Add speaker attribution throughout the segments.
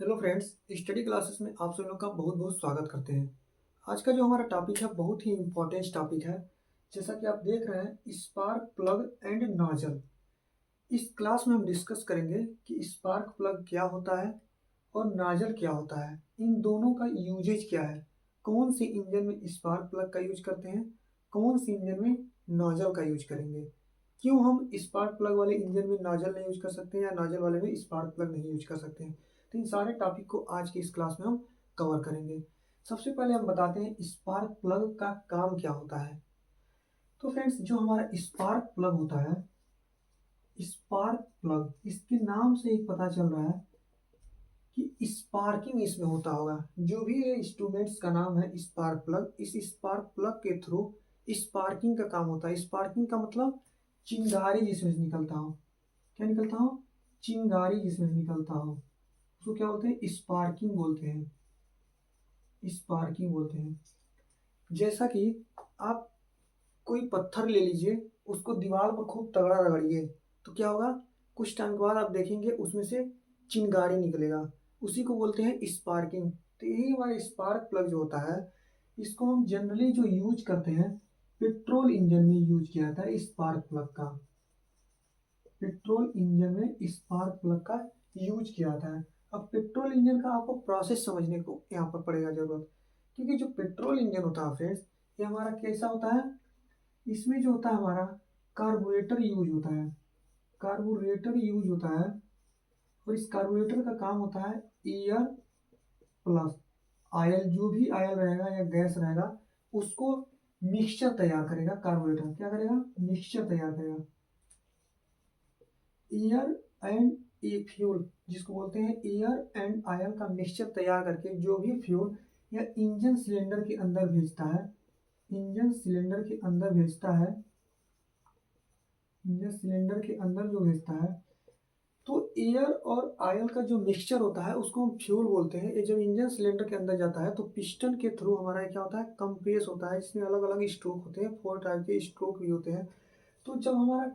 Speaker 1: Hello friends, study classes में आप सभी लोग का बहुत बहुत स्वागत करते हैं। आज का जो हमारा टॉपिक है बहुत ही इम्पोर्टेंट टॉपिक है। जैसा कि आप देख रहे हैं, स्पार्क प्लग एंड नोजल। इस क्लास में हम डिस्कस करेंगे कि स्पार्क प्लग क्या होता है और नोजल क्या होता है, इन दोनों का यूजेज क्या है, कौन सी इंजन में स्पार्क प्लग का यूज करते हैं, कौन सी इंजन में नोजल का यूज करेंगे, क्यों हम स्पार्क प्लग वाले इंजन में नोजल नहीं यूज कर सकते हैं या नोजल वाले में स्पार्क प्लग नहीं यूज कर सकते हैं। तो इन सारे टॉपिक को आज की इस क्लास में हम कवर करेंगे। सबसे पहले हम बताते हैं स्पार्क प्लग का काम क्या होता है। तो फ्रेंड्स, जो हमारा स्पार्क प्लग होता है, स्पार्क प्लग, इसके नाम से ही पता चल रहा है कि स्पार्किंग इसमें होता होगा। जो भी ये इंस्ट्रूमेंट्स का नाम है स्पार्क प्लग, इस स्पार्क प्लग के थ्रू स्पार्किंग का काम होता है। स्पार्किंग का मतलब चिंगारी जिसमें से निकलता हो। क्या निकलता हो? चिंगारी जिसमें से निकलता हो, उसको क्या बोलते हैं? स्पार्किंग बोलते हैं। स्पार्किंग बोलते हैं। जैसा कि आप कोई पत्थर ले लीजिए, उसको दीवार पर खूब तगड़ा रगड़िए, तो क्या होगा? कुछ टाइम के बाद आप देखेंगे उसमें से चिंगारी निकलेगा। उसी को बोलते हैं स्पार्किंग। तो यही हमारा स्पार्क प्लग जो होता है, इसको हम जनरली जो यूज करते हैं, पेट्रोल इंजन में यूज किया जाता है स्पार्क प्लग का। पेट्रोल इंजन में स्पार्क प्लग का यूज किया जाता है। अब पेट्रोल इंजन का आपको प्रोसेस समझने को यहाँ पर पड़ेगा जरूरत, क्योंकि जो पेट्रोल इंजन होता है फ्रेंड्स, ये हमारा कैसा होता है? इसमें जो होता है हमारा कार्बोरेटर यूज होता है। कार्बोरेटर यूज होता है, और इस कार्बोरेटर का काम होता है एयर प्लस ऑयल, जो भी ऑयल रहेगा या गैस रहेगा उसको मिक्सचर तैयार करेगा। कार्बोरेटर क्या करेगा? मिक्सचर तैयार करेगा। एयर एंड ए फ्यूल, जिसको बोलते हैं एयर एंड ऑयल का मिक्सचर तैयार करके जो भी फ्यूल या इंजन सिलेंडर के अंदर भेजता है, इंजन सिलेंडर के अंदर भेजता है, इंजन सिलेंडर के अंदर जो भेजता है, तो एयर और ऑयल का जो मिक्सचर होता है उसको हम फ्यूल बोलते हैं। ये जब इंजन सिलेंडर के अंदर जाता है तो पिस्टन के थ्रू हमारा क्या होता है? कंप्रेस होता है। इसमें अलग अलग स्ट्रोक होते हैं, 4 टाइप के स्ट्रोक भी होते हैं। तो जब हमारा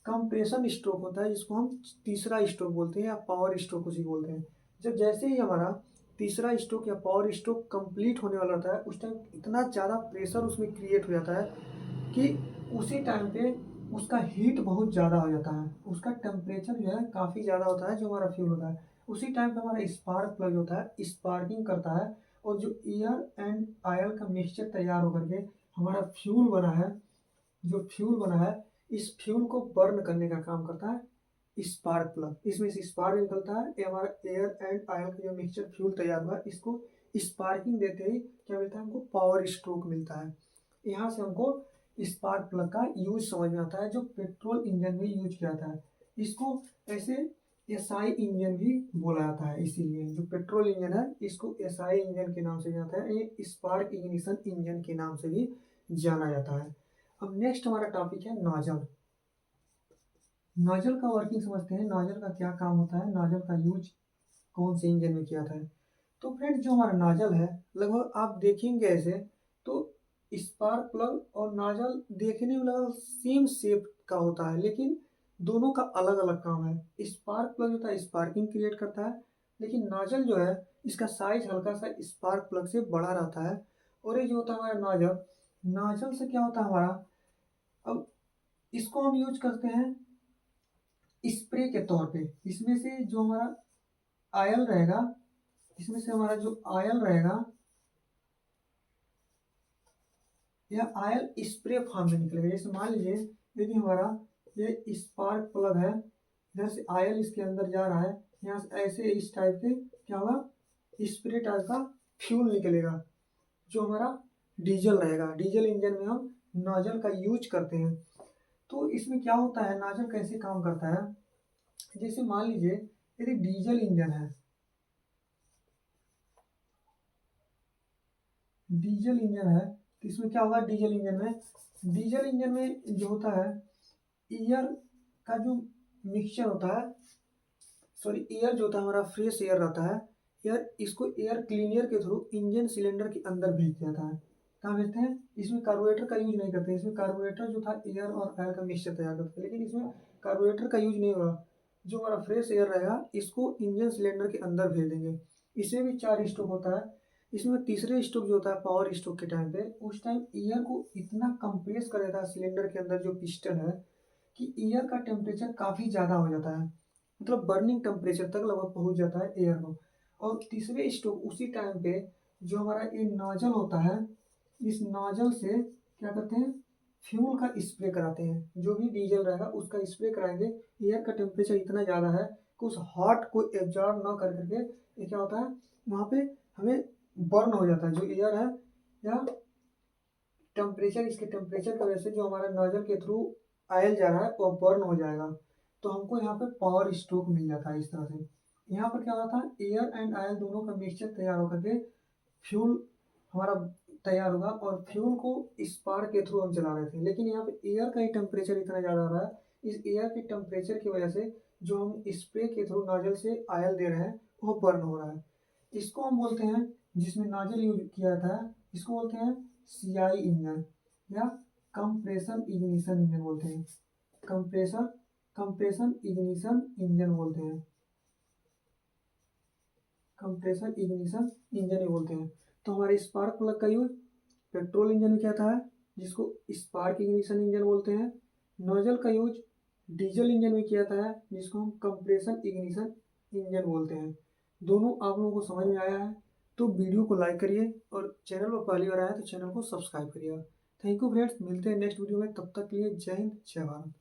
Speaker 1: कंप्रेशन स्ट्रोक होता है, जिसको हम तीसरा स्ट्रोक बोलते हैं या पावर स्ट्रोक उसी बोलते हैं, जब जैसे ही हमारा तीसरा स्ट्रोक या पावर स्ट्रोक कंप्लीट होने वाला होता है, उस टाइम इतना ज़्यादा प्रेशर उसमें क्रिएट हो जाता है कि उसी टाइम पे उसका हीट बहुत ज़्यादा हो जाता है, उसका टेम्परेचर जो है काफ़ी ज़्यादा होता है, जो हमारा फ्यूल होता है। उसी टाइम पे हमारा स्पार्क प्लग होता है, स्पार्किंग करता है, और जो एयर एंड ऑयल का मिक्सचर तैयार होकर के हमारा फ्यूल बना है, जो फ्यूल बना है, इस फ्यूल को बर्न करने का काम करता है स्पार्क प्लग। इसमें से स्पार्क निकलता है, ये हमारा एयर एंड ऑयल का जो मिक्सचर फ्यूल तैयार हुआ है, इसको स्पार्किंग देते ही क्या मिलता है? हमको पावर स्ट्रोक मिलता है। यहाँ से हमको स्पार्क प्लग का यूज समझ में आता है, जो पेट्रोल इंजन में यूज किया जाता है। इसको ऐसे एसआई इंजन भी बोला जाता है। इसीलिए जो पेट्रोल इंजन है इसको एसआई इंजन के नाम से जाता है, ये स्पार्क इग्निशन इंजन के नाम से भी जाना जाता है। अब नेक्स्ट हमारा टॉपिक है नोजल। नोजल का वर्किंग समझते हैं। नोजल का क्या काम होता है, नोजल का यूज कौन से इंजन में किया जाता है। तो फ्रेंड्स, जो हमारा नोजल है, लगभग आप देखेंगे ऐसे तो स्पार्क प्लग और नोजल देखने में लगभग सेम शेप का होता है, लेकिन दोनों का अलग अलग काम है। स्पार्क प्लग होता है स्पार्किंग क्रिएट करता है, लेकिन नोजल जो है इसका साइज हल्का सा स्पार्क प्लग से बड़ा रहता है। और ये जो होता है हमारा नोजल, नोजल से क्या होता है हमारा, अब इसको हम यूज करते हैं स्प्रे के तौर पे। इसमें से जो हमारा ऑयल रहेगा, इसमें से हमारा जो ऑयल रहेगा, यह ऑयल स्प्रे फॉर्म में निकलेगा। जैसे मान लीजिए यदि हमारा ये स्पार्क प्लग है, इधर से ऑयल इसके अंदर जा रहा है, यहाँ से ऐसे इस टाइप के क्या होगा? स्प्रे टाइप का फ्यूल निकलेगा, जो हमारा डीजल रहेगा। डीजल इंजन में हम नोजल का यूज करते हैं। तो इसमें क्या होता है, नोजल कैसे काम करता है? जैसे मान लीजिए यदि डीजल इंजन है, डीजल इंजन है, तो इसमें क्या होगा? डीजल इंजन में, डीजल इंजन में जो होता है एयर का जो मिक्सचर होता है, सॉरी एयर जो होता है हमारा फ्रेश एयर रहता है, एयर इसको एयर क्लीनियर के थ्रू इंजन सिलेंडर के अंदर भेज दिया जाता है। कहाँ भेजते हैं? इसमें कार्बोरेटर का यूज नहीं करते। इसमें कार्बोरेटर जो था एयर और ऑयल का मिक्सचर तैयार करते हैं, लेकिन इसमें कार्बोरेटर का यूज नहीं होगा। जो हमारा फ्रेश एयर रहेगा इसको इंजन सिलेंडर के अंदर भेज देंगे। इसमें भी 4 स्ट्रोक होता है। इसमें तीसरे स्ट्रोक जो होता है पावर स्ट्रोक के टाइम पे, उस टाइम एयर को इतना कंप्रेस कर देता है सिलेंडर के अंदर जो पिस्टन है कि एयर का टेम्परेचर काफ़ी ज़्यादा हो जाता है, मतलब बर्निंग टेम्परेचर तक लगभग पहुंच जाता है एयर को। और तीसरे स्ट्रोक उसी टाइम पे जो हमारा ये नोजल होता है, इस नोजल से क्या करते हैं, फ्यूल का स्प्रे कराते हैं। जो भी डीजल रहेगा उसका स्प्रे कराएंगे। एयर का टेम्परेचर इतना ज़्यादा है कि उस हॉट को एब्जॉर्ब ना कर करके ये क्या होता है, वहाँ पे हमें बर्न हो जाता है जो एयर है, या टेम्परेचर, इसके टेम्परेचर की वजह से जो हमारा नोजल के थ्रू आयल जा रहा है वो बर्न हो जाएगा। तो हमको यहाँ पे पावर स्ट्रोक मिल जाता है इस तरह से। यहाँ पर क्या होता है, एयर एंड आयल दोनों का मिक्सचर तैयार होकर के फ्यूल हमारा तैयार होगा, और फ्यूल को स्पार्क के थ्रू हम चला रहे थे। लेकिन यहाँ पे एयर का ही टेम्परेचर इतना ज़्यादा आ रहा है, इस एयर के टेम्परेचर की वजह से जो हम स्प्रे के थ्रू नोजल से आयल दे रहे हैं वो बर्न हो रहा है। इसको हम बोलते हैं, जिसमें नोजल यूज किया था इसको बोलते हैं सीआई इंजन, या कंप्रेशन इग्निशन इंजन बोलते हैं। कंप्रेशन कंप्रेशन इग्निशन इंजन बोलते हैं, कंप्रेशन इग्निशन इंजन ही बोलते हैं। तो हमारे स्पार्क प्लग का यूज पेट्रोल इंजन में किया था, जिसको स्पार्क इग्निशन इंजन बोलते हैं। नोजल का यूज डीजल इंजन में किया था, जिसको हम कंप्रेशन इग्निशन इंजन बोलते हैं। दोनों आप लोगों को समझ में आया है तो वीडियो को लाइक करिए, और चैनल पर पहली बार आया तो चैनल को सब्सक्राइब करिएगा। थैंक यू फ्रेंड्स, मिलते हैं नेक्स्ट वीडियो में, तब तक के लिए जय हिंद जय भारत।